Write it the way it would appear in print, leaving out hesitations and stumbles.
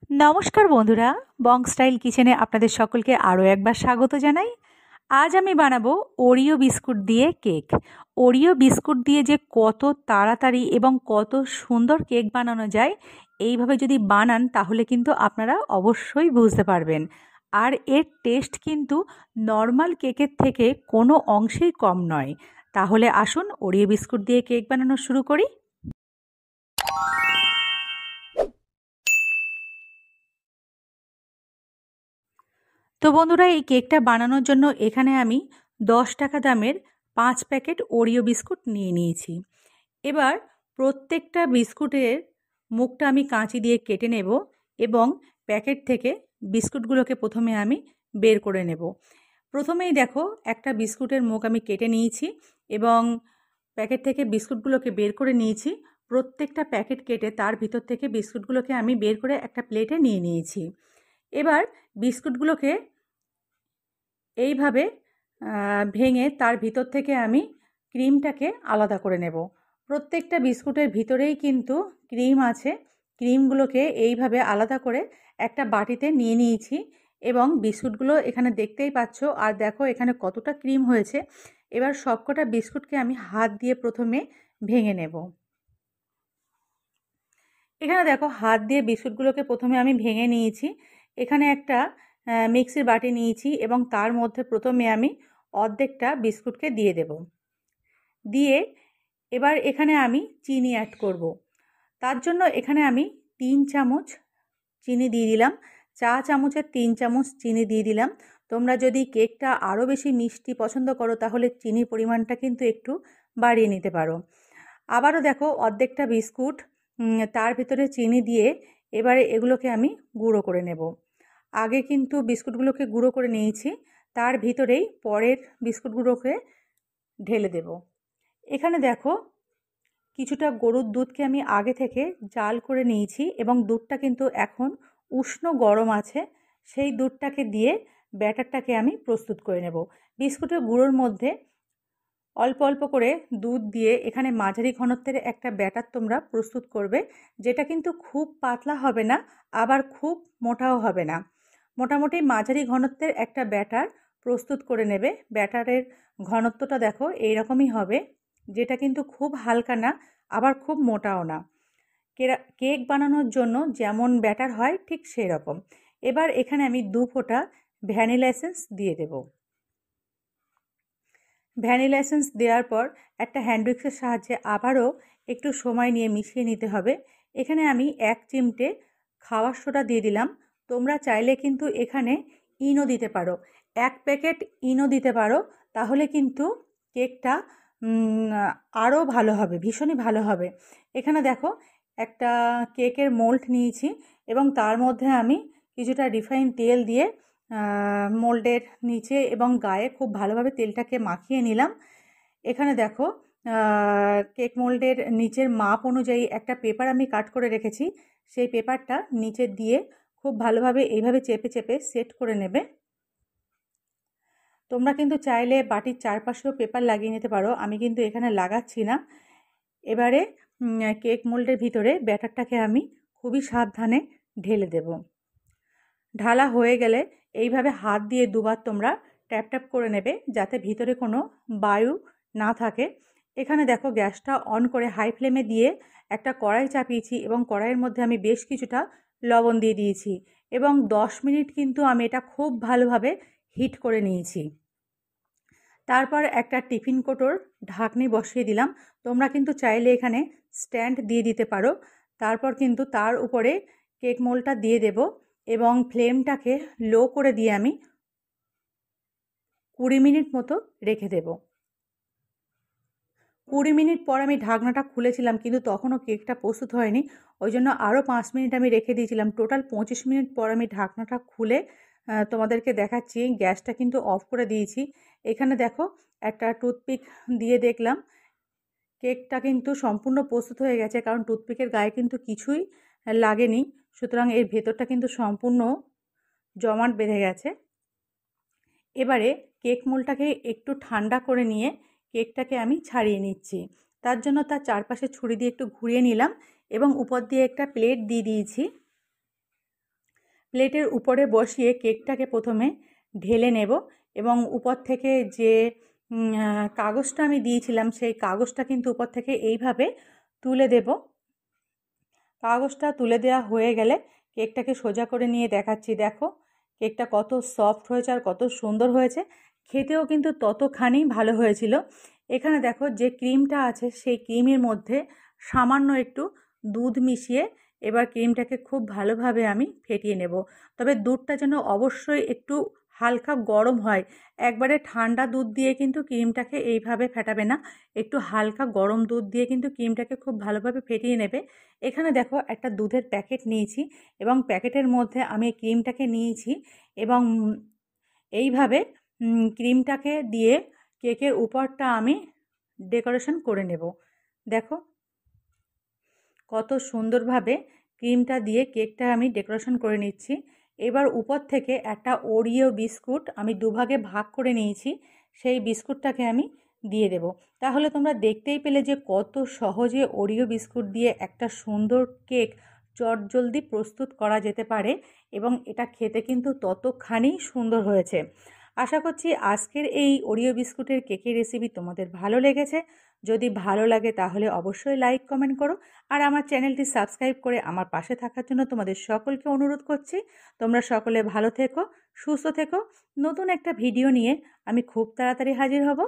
নমস্কার বন্ধুরা, বং স্টাইল কিচেনে আপনাদের সকলকে আরও একবার স্বাগত জানাই। আজ আমি বানাবো ওরিও বিস্কুট দিয়ে কেক। ওরিও বিস্কুট দিয়ে যে কত তাড়াতাড়ি এবং কত সুন্দর কেক বানানো যায়, এইভাবে যদি বানান তাহলে কিন্তু আপনারা অবশ্যই বুঝতে পারবেন। আর এর টেস্ট কিন্তু নর্মাল কেকের থেকে কোনো অংশেই কম নয়। তাহলে আসুন ওরিও বিস্কুট দিয়ে কেক বানানো শুরু করি। তো বন্ধুরা, এই কেকটা বানানোর জন্য এখানে আমি 10 টাকা দামের 5 প্যাকেট ওরিও বিস্কুট নিয়ে নিয়েছি। এবার প্রত্যেকটা বিস্কুটের মুখটা আমি কাঁচি দিয়ে কেটে নেব এবং প্যাকেট থেকে বিস্কুটগুলোকে প্রথমে আমি বের করে নেব। প্রথমেই দেখো, একটা বিস্কুটের মুখ আমি কেটে নিয়েছি এবং প্যাকেট থেকে বিস্কুটগুলোকে বের করে নিয়েছি। প্রত্যেকটা প্যাকেট কেটে তার ভিতর থেকে বিস্কুটগুলোকে আমি বের করে একটা প্লেটে নিয়ে নিয়েছি। এবার বিস্কুটগুলোকে এইভাবে ভেঙে তার ভিতর থেকে আমি ক্রিমটাকে আলাদা করে নেব। প্রত্যেকটা বিস্কুটের ভিতরেই কিন্তু ক্রিম আছে। ক্রিমগুলোকে এইভাবে আলাদা করে একটা বাটিতে নিয়ে নিয়েছি এবং বিস্কুটগুলো এখানে দেখতেই পাচ্ছ। আর দেখো এখানে কতটা ক্রিম হয়েছে। এবার সবকটা বিস্কুটকে আমি হাত দিয়ে প্রথমে ভেঙে নেব। এখানে দেখো, হাত দিয়ে বিস্কুটগুলোকে প্রথমে আমি ভেঙে নিয়েছি। এখানে একটা মিক্সির বাটি নিয়েছি এবং তার মধ্যে প্রথমে আমি অর্ধেকটা বিস্কুটকে দিয়ে দেব। দিয়ে এবার এখানে আমি চিনি অ্যাড করব। তার জন্য এখানে আমি 3 চামচ চিনি দিয়ে দিলাম। চা চামচের 3 চামচ চিনি দিয়ে দিলাম। তোমরা যদি কেকটা আরও বেশি মিষ্টি পছন্দ করো তাহলে চিনির পরিমাণটা কিন্তু একটু বাড়িয়ে নিতে পারো। আবারও দেখো, অর্ধেকটা বিস্কুট তার ভিতরে চিনি দিয়ে এবারে এগুলোকে আমি গুঁড়ো করে নেব। আগে কিন্তু বিস্কুটগুলোকে গুঁড়ো করে নিয়েছি, তার ভিতরেই পরের বিস্কুটগুলোকে ঢেলে দেব। এখানে দেখো, কিছুটা গরুর দুধকে আমি আগে থেকে জাল করে নিয়েছি এবং দুধটা কিন্তু এখন উষ্ণ গরম আছে। সেই দুধটাকে দিয়ে ব্যাটারটাকে আমি প্রস্তুত করে নেব। বিস্কুটের গুঁড়োর মধ্যে অল্প অল্প করে দুধ দিয়ে এখানে মাঝারি ঘনত্বের একটা ব্যাটার তোমরা প্রস্তুত করবে, যেটা কিন্তু খুব পাতলা হবে না, আবার খুব মোটাও হবে না। মোটামুটি মাঝারি ঘনত্বের একটা ব্যাটার প্রস্তুত করে নেবে। ব্যাটারের ঘনত্বটা দেখো এইরকমই হবে, যেটা কিন্তু খুব হালকা না, আবার খুব মোটাও না। কেক বানানোর জন্য যেমন ব্যাটার হয় ঠিক সেই রকম। এবার এখানে আমি 2 ফোঁটা ভ্যানিলা এসেন্স দিয়ে দেব। ভ্যানিলা এসেন্স দেওয়ার পর একটা হ্যান্ড উইক্সের সাহায্যে আবারও একটু সময় নিয়ে মিশিয়ে নিতে হবে। এখানে আমি 1 চিমটে খাওয়ার সোডা দিয়ে দিলাম। তোমরা চাইলে কিন্তু এখানে ইনো দিতে পারো, 1 প্যাকেট ইনো দিতে পারো। তাহলে কিন্তু কেকটা আরও ভালো হবে, ভীষণই ভালো হবে। এখানে দেখো, একটা কেকের মোল্ড নিয়েছি এবং তার মধ্যে আমি কিছুটা রিফাইন তেল দিয়ে মোল্ডের নিচে এবং গায়ে খুব ভালোভাবে তেলটাকে মাখিয়ে নিলাম। এখানে দেখো, কেক মোল্ডের নিচের মাপ অনুযায়ী একটা পেপার আমি কাট করে রেখেছি। সেই পেপারটা নিচে দিয়ে খুব ভালোভাবে এইভাবে চেপে চেপে সেট করে নেবে। তোমরা কিন্তু চাইলে বাটির চারপাশেও পেপার লাগিয়ে নিতে পারো, আমি কিন্তু এখানে লাগাচ্ছি না। এবারে কেক মোল্ডের ভিতরে ব্যাটারটাকে আমি খুবই সাবধানে ঢেলে দেব। ঢালা হয়ে গেলে এইভাবে হাত দিয়ে দুবার তোমরা ট্যাপ ট্যাপ করে নেবে, যাতে ভিতরে কোনো বায়ু না থাকে। এখানে দেখো, গ্যাসটা অন করে হাই ফ্লেমে দিয়ে একটা কড়াই চাপিয়েছি এবং কড়াইয়ের মধ্যে আমি বেশ কিছুটা লবণ দিয়ে দিয়েছি এবং 10 মিনিট কিন্তু আমি এটা খুব ভালোভাবে হিট করে নিয়েছি। তারপর একটা টিফিন কোটোর ঢাকনি বসিয়ে দিলাম। তোমরা কিন্তু চাইলে এখানে স্ট্যান্ড দিয়ে দিতে পারো। তারপর কিন্তু তার উপরে কেক মোল্ডটা দিয়ে দেব এবং ফ্লেমটাকে লো করে দিয়ে আমি 20 মিনিট মতো রেখে দেব। 20 মিনিট পর আমি ঢাকনাটা খুলেছিলাম, কিন্তু তখনও কেকটা প্রস্তুত হয়নি। ওই জন্য আরও 5 মিনিট আমি রেখে দিয়েছিলাম। টোটাল 25 মিনিট পর আমি ঢাকনাটা খুলে তোমাদেরকে দেখাচ্ছি। গ্যাসটা কিন্তু অফ করে দিয়েছি। এখানে দেখো, একটা টুথপিক দিয়ে দেখলাম কেকটা কিন্তু সম্পূর্ণ প্রস্তুত হয়ে গেছে, কারণ টুথপিকের গায়ে কিন্তু কিছুই লাগেনি। সুতরাং এর ভেতরটা কিন্তু সম্পূর্ণ জমাট বেঁধে গেছে। এবারে কেক মোল্ডটাকে একটু ঠান্ডা করে নিয়ে কেকটাকে আমি ছাড়িয়ে নিচ্ছি। তার জন্য তার চারপাশে ছুরি দিয়ে একটু ঘুরিয়ে নিলাম এবং উপর দিয়ে একটা প্লেট দিয়ে দিয়েছি। প্লেটের উপরে বসিয়ে কেকটাকে প্রথমে ঢেলে নেব এবং উপর থেকে যে কাগজটা আমি দিয়েছিলাম সেই কাগজটা কিন্তু উপর থেকে এইভাবে তুলে দেব। কাগজটা তুলে দেওয়া হয়ে গেলে কেকটাকে সোজা করে নিয়ে দেখাচ্ছি। দেখো কেকটা কত সফট হয়েছে আর কত সুন্দর হয়েছে, খেতেও কিন্তু ততখানি ভালো হয়েছিল। এখানে দেখো যে ক্রিমটা আছে সেই ক্রিমের মধ্যে সামান্য একটু দুধ মিশিয়ে এবার ক্রিমটাকে খুব ভালোভাবে আমি ফেটিয়ে নেব। তবে দুধটা যেন অবশ্যই একটু হালকা গরম হয়। একবারে ঠান্ডা দুধ দিয়ে কিন্তু ক্রিমটাকে এইভাবে ফেটাবে না, একটু হালকা গরম দুধ দিয়ে কিন্তু ক্রিমটাকে খুব ভালোভাবে ফেটিয়ে নেবে। এখানে দেখো একটা দুধের প্যাকেট নিয়েছি এবং প্যাকেটের মধ্যে আমি ক্রিমটাকে নিয়েছি এবং এইভাবে ক্রিমটাকে দিয়ে কেকের উপরটা আমি ডেকোরেশন করে নেব। দেখো কত সুন্দরভাবে ক্রিমটা দিয়ে কেকটা আমি ডেকোরেশন করে নিচ্ছি। এবার উপর থেকে একটা ওরিও বিস্কুট আমি দুভাগে ভাগ করে নিয়েছি, সেই বিস্কুটটাকে আমি দিয়ে দেব। তাহলে তোমরা দেখতেই পেলে যে কত সহজে ওরিও বিস্কুট দিয়ে একটা সুন্দর কেক চটজলদি প্রস্তুত করা যেতে পারে এবং এটা খেতে কিন্তু ততখানি সুন্দর হয়েছে। আশা করছি আজকের এই ওরিও বিস্কুটের কেকের রেসিপি তোমাদের ভালো লেগেছে। যদি ভালো লাগে তাহলে অবশ্যই লাইক কমেন্ট করো আর আমার চ্যানেলটি সাবস্ক্রাইব করে আমার পাশে থাকার জন্য তোমাদের সকলকে অনুরোধ করছি। তোমরা সকলে ভালো থেকো, সুস্থ থেকো। নতুন একটা ভিডিও নিয়ে আমি খুব তাড়াতাড়ি হাজির হব।